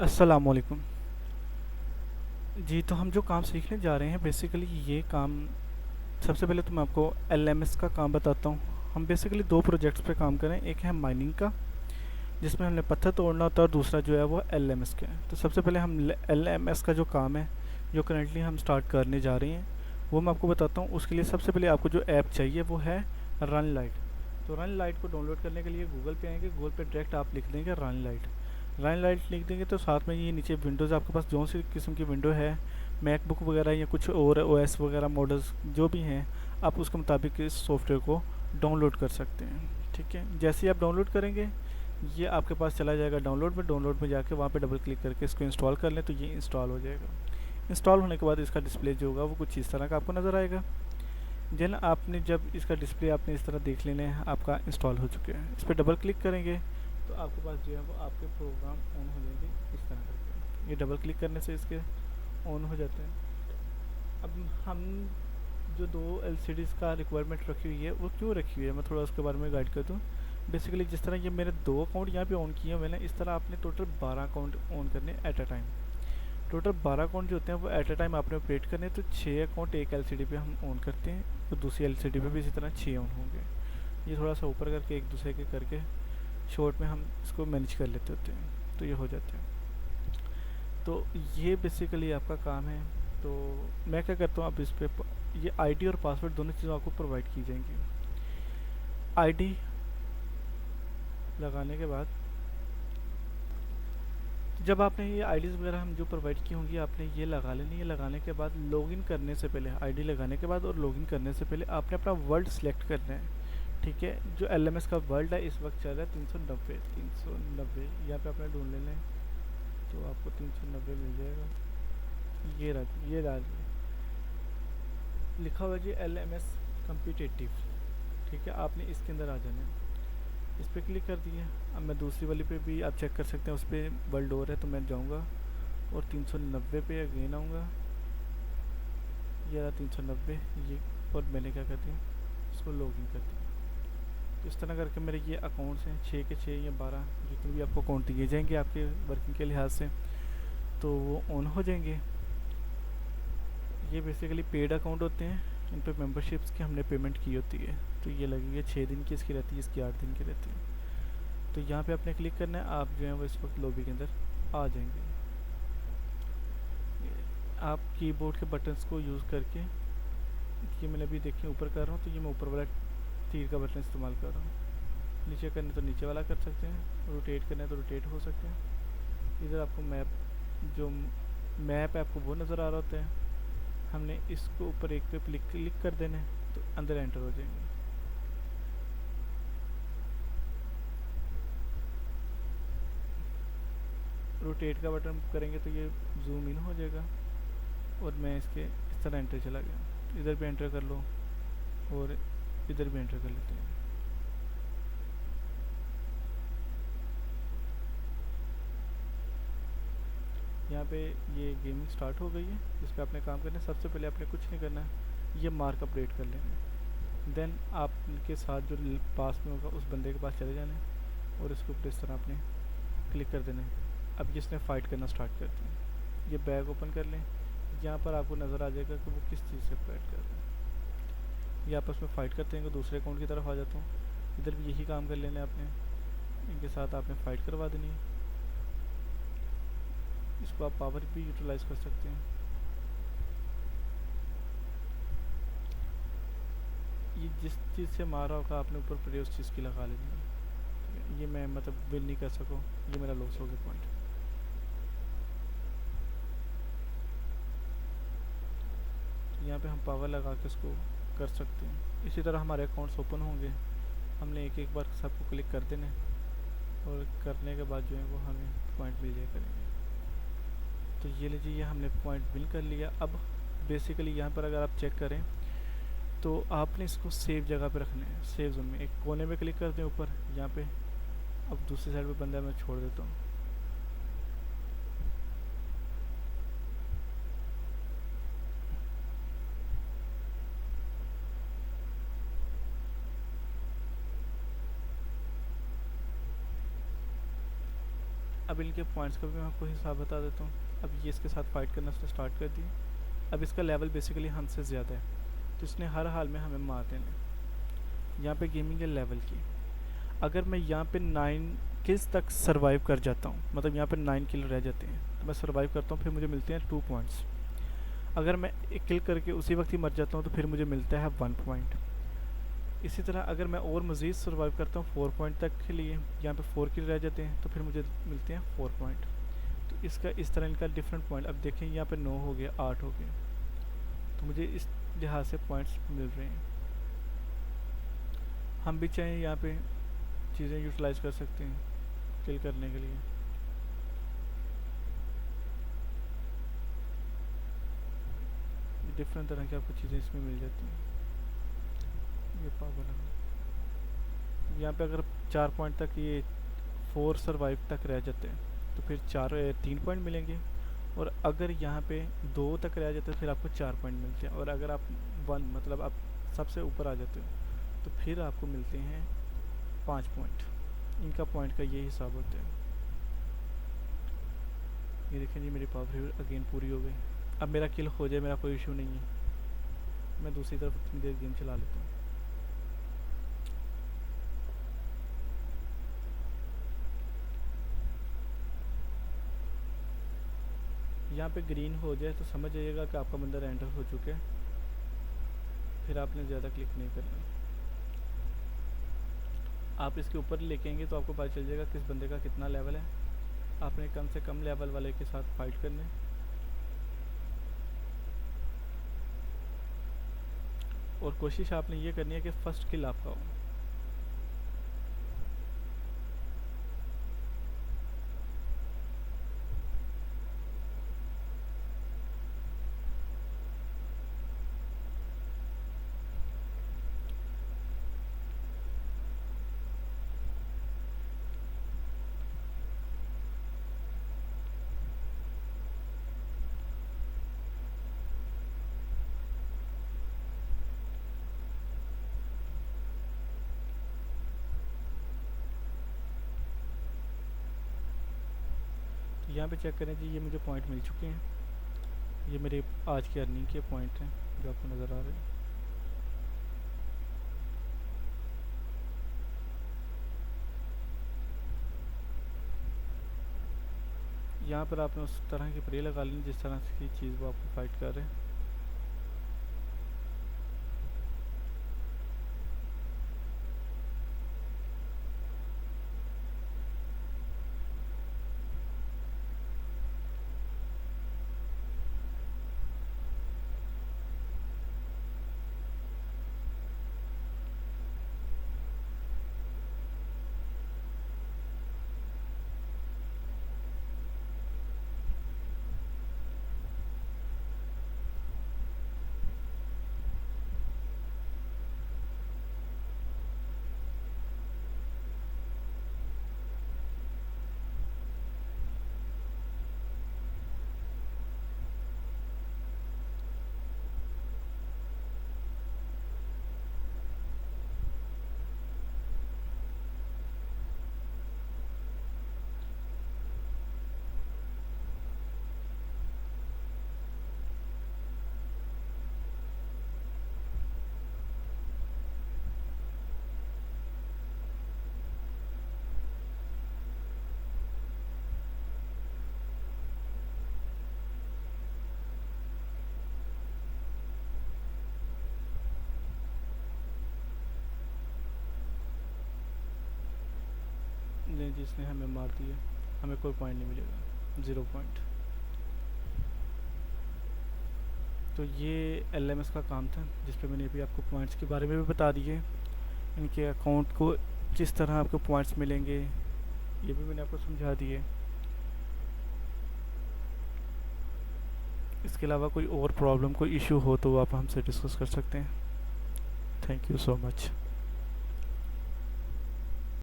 अस्सलाम वालेकुम। जी, तो हम जो काम सीखने जा रहे हैं बेसिकली ये काम, सबसे पहले तो मैं आपको एलएमएस का काम बताता हूँ। हम बेसिकली दो प्रोजेक्ट्स पे काम करें, एक है माइनिंग का जिसमें हमने पत्थर तोड़ना होता है, और दूसरा जो है वो एलएमएस का है। तो सबसे पहले हम एलएमएस का जो काम है, जो करंटली हम स्टार्ट करने जा रहे हैं, वो मैं आपको बताता हूँ। उसके लिए सबसे पहले आपको जो ऐप चाहिए वो है रन लाइट। तो रन लाइट को डाउनलोड करने के लिए गूगल पे आएंगे, गूगल पे डायरेक्ट आप लिख देंगे रन लाइट। रन लाइट लिख देंगे तो साथ में ये नीचे विंडोज़, आपके पास जो सी किस्म की विंडो है, मैकबुक वगैरह या कुछ और ओएस वगैरह मॉडल्स जो भी हैं, आप उसके मुताबिक इस सॉफ्टवेयर को डाउनलोड कर सकते हैं। ठीक है, जैसे ही आप डाउनलोड करेंगे ये आपके पास चला जाएगा डाउनलोड में जाके वहाँ पे डबल क्लिक करके इसको इंस्टॉल कर लें तो ये इंस्टॉल हो जाएगा। इंस्टॉल होने के बाद इसका डिस्प्ले जो होगा वो कुछ इस तरह का आपको नज़र आएगा। जन आपने जब इसका डिस्प्ले आपने इस तरह देख लेना है, आपका इंस्टॉल हो चुके हैं, इस पर डबल क्लिक करेंगे तो आपके पास जो है वो आपके प्रोग्राम ऑन हो जाएंगे इस तरह करके। ये डबल क्लिक करने से इसके ऑन हो जाते हैं। अब हम जो दो एलसीडीज़ का रिक्वायरमेंट रखी हुई है वो क्यों रखी हुई है, मैं थोड़ा उसके बारे में गाइड कर दूँ। बेसिकली जिस तरह ये मैंने दो अकाउंट यहाँ पे ऑन किए हुए हैं, इस तरह आपने टोटल 12 अकाउंट ऑन करने at a time. Total 12 account जो होते हैं वो एट अ टाइम आपने ऑपरेट करने, तो 6 अकाउंट एक एलसीडी पे हम ऑन करते हैं, तो दूसरी एलसीडी पे भी इसी तरह 6 ऑन होंगे। ये थोड़ा सा ऊपर करके एक दूसरे के करके शॉर्ट में हम इसको मैनेज कर लेते होते हैं, तो ये हो जाते हैं। तो ये बेसिकली आपका काम है। तो मैं क्या करता हूँ, अब इस पे ये आईडी और पासवर्ड दोनों चीज़ें आपको प्रोवाइड की जाएंगी। आईडी लगाने के बाद जब आपने ये आईडीज़ वगैरह हम जो प्रोवाइड की होंगी आपने ये लगा लेनी है। लगाने के बाद लॉगिन करने से पहले, आईडी लगाने के बाद और लॉगिन करने से पहले आपने अपना वर्ल्ड सेलेक्ट करना है। ठीक है, जो एलएमएस का वर्ल्ड है इस वक्त चल रहा है 390। 390 यहाँ पे आपने ढूंढ लेना है तो आपको 390 मिल जाएगा। ये रहा लिखा हुआ जी एलएमएस कम्पिटेटिव। ठीक है, आपने इसके अंदर आ जाना है, इस पर क्लिक कर दिया। अब मैं दूसरी वाली पे भी आप चेक कर सकते हैं, उस पर वर्ल्ड और है तो मैं जाऊँगा और 390 पे अगेन आऊँगा। ये रहा 390 ये, और मैंने क्या कर दिया, इसको लॉगिन कर दिया। तो इस तरह करके मेरे ये अकाउंट्स हैं 6 के 6 या 12 जितने भी आपको अकाउंट दिए जाएंगे आपके वर्किंग के लिहाज से, तो वो ऑन हो जाएंगे। ये बेसिकली पेड अकाउंट होते हैं, इन पर मेम्बरशिप्स की हमने पेमेंट की होती है। तो ये लगेगी 6 दिन की इसकी रहती है, इसकी 8 दिन की रहती है। तो यहाँ पे आपने क्लिक करना है, आप जो है वो इस वक्त लॉबी के अंदर आ जाएंगे। आप कीबोर्ड के बटन्स को यूज़ करके, ये मैंने अभी देखिए ऊपर कर रहा हूँ तो ये मैं ऊपर वाला तीर का बटन इस्तेमाल कर रहा हूँ। नीचे करने तो नीचे वाला कर सकते हैं, रोटेट करना है तो रोटेट हो सकते हैं। इधर आपको मैप, जो मैप है आपको वो नज़र आ रहा होता है, हमने इसको ऊपर एक पे क्लिक कर देना है तो अंदर एंटर हो जाएंगे। रोटेट का बटन करेंगे तो ये जूम इन हो जाएगा और मैं इसके इस तरह एंटर चला गया। इधर भी एंटर कर लो और इधर भी एंटर कर लेते हैं। यहाँ पे ये गेमिंग स्टार्ट हो गई है, इस पर आपने काम करना है। सबसे पहले आपने कुछ नहीं करना है, ये मार्क अपडेट कर लेना है। देन आपके साथ जो पास में होगा उस बंदे के पास चले जाना है और इसके ऊपर इस तरह आपने क्लिक कर देना है। अब इसने फ़ाइट करना स्टार्ट कर दिया। ये बैग ओपन कर लें, यहाँ पर आपको नज़र आ जाएगा कि वो किस चीज़ से फाइट कर रहे हैं। ये आपस में फ़ाइट करते हैं, दूसरे अकाउंट की तरफ आ जाता हूँ। इधर भी यही काम कर लेना है आपने, इनके साथ आपने फ़ाइट करवा देनी है। इसको आप पावर भी यूटिलाइज़ कर सकते हैं। ये जिस चीज़ से मारा होगा आपने ऊपर पड़े उस चीज़ की लगा लेनी है। ये मैं मतलब विन नहीं कर सकूँ, ये मेरा लॉस हो गया पॉइंट। यहाँ पे हम पावर लगा के इसको कर सकते हैं। इसी तरह हमारे अकाउंट्स ओपन होंगे, हमने एक एक बार सबको क्लिक कर देना है और करने के बाद जो है वो हमें पॉइंट मिल जाए करेंगे। तो ये लीजिए, ये हमने पॉइंट मिल कर लिया। अब बेसिकली यहाँ पर अगर आप चेक करें तो आपने इसको सेव जगह पे रखना है, सेव जोन में एक कोने में क्लिक कर दें ऊपर यहाँ पे। अब दूसरी साइड पे बंदा मैं छोड़ देता हूँ। अब इनके पॉइंट्स का भी मैं आपको हिसाब बता देता हूँ। अब ये इसके साथ फाइट करना उसने स्टार्ट कर दिया। अब इसका लेवल बेसिकली हमसे ज़्यादा है, तो इसने हर हाल में हमें मार देना है। यहाँ पे गेमिंग है लेवल की। अगर मैं यहाँ पे 9 किल्स तक सरवाइव कर जाता हूँ, मतलब यहाँ पे 9 किल रह जाते हैं, तो मैं सरवाइव करता हूँ, फिर मुझे मिलते हैं 2 पॉइंट्स। अगर मैं एक किल करके उसी वक्त ही मर जाता हूँ तो फिर मुझे मिलता है 1 पॉइंट। इसी तरह अगर मैं और मज़ीद सर्वाइव करता हूँ 4 पॉइंट तक के लिए, यहाँ पे 4 किल रह जाते हैं, तो फिर मुझे मिलते हैं 4 पॉइंट। तो इसका इस तरह इनका डिफरेंट पॉइंट। अब देखें यहाँ पे 9 हो गया, 8 हो गया, तो मुझे इस लिहाज से पॉइंट्स मिल रहे हैं। हम भी चाहें यहाँ पे चीज़ें यूटिलाइज कर सकते हैं किल करने के लिए। डिफरेंट तरह की आपको चीज़ें इसमें मिल जाती हैं। ये पावर है यहाँ पे। अगर 4 पॉइंट तक ये 4 सर्वाइव तक रह जाते हैं तो फिर 3 पॉइंट मिलेंगे, और अगर यहाँ पे 2 तक रह जाते हैं फिर आपको 4 पॉइंट मिलते हैं, और अगर आप 1 मतलब आप सबसे ऊपर आ जाते हो तो फिर आपको मिलते हैं 5 पॉइंट। इनका पॉइंट का ये हिसाब होता है। ये देखें जी, मेरी पावर अगेन पूरी हो गई। अब मेरा किल हो जाए मेरा कोई इशू नहीं है, मैं दूसरी तरफ इतनी देर गेम चला लेता हूँ। यहाँ पे ग्रीन हो जाए तो समझ जाइएगा कि आपका बंदा एंटर हो चुका है, फिर आपने ज़्यादा क्लिक नहीं करना। आप इसके ऊपर लेकेंगे तो आपको पता चल जाएगा किस बंदे का कितना लेवल है। आपने कम से कम लेवल वाले के साथ फाइट करना है, और कोशिश आपने ये करनी है कि फ़र्स्ट किल आपका हो। तो यहाँ पे चेक करें जी, ये मुझे पॉइंट मिल चुके हैं। ये मेरे आज की अर्निंग के पॉइंट हैं जो आपको नज़र आ रहे हैं। यहाँ पर आपने उस तरह की प्रे लगा लेनी जिस तरह की चीज़ वो आपको फाइट कर रहे हैं। नहीं, जिसने हमें मार दिया हमें कोई पॉइंट नहीं मिलेगा, 0 पॉइंट। तो ये LMS का काम था जिस पे मैंने अभी आपको पॉइंट्स के बारे में भी बता दिए, इनके अकाउंट को किस तरह आपको पॉइंट्स मिलेंगे ये भी मैंने आपको समझा दिए। इसके अलावा कोई और प्रॉब्लम कोई इशू हो तो आप हमसे डिस्कस कर सकते हैं। Thank you so much.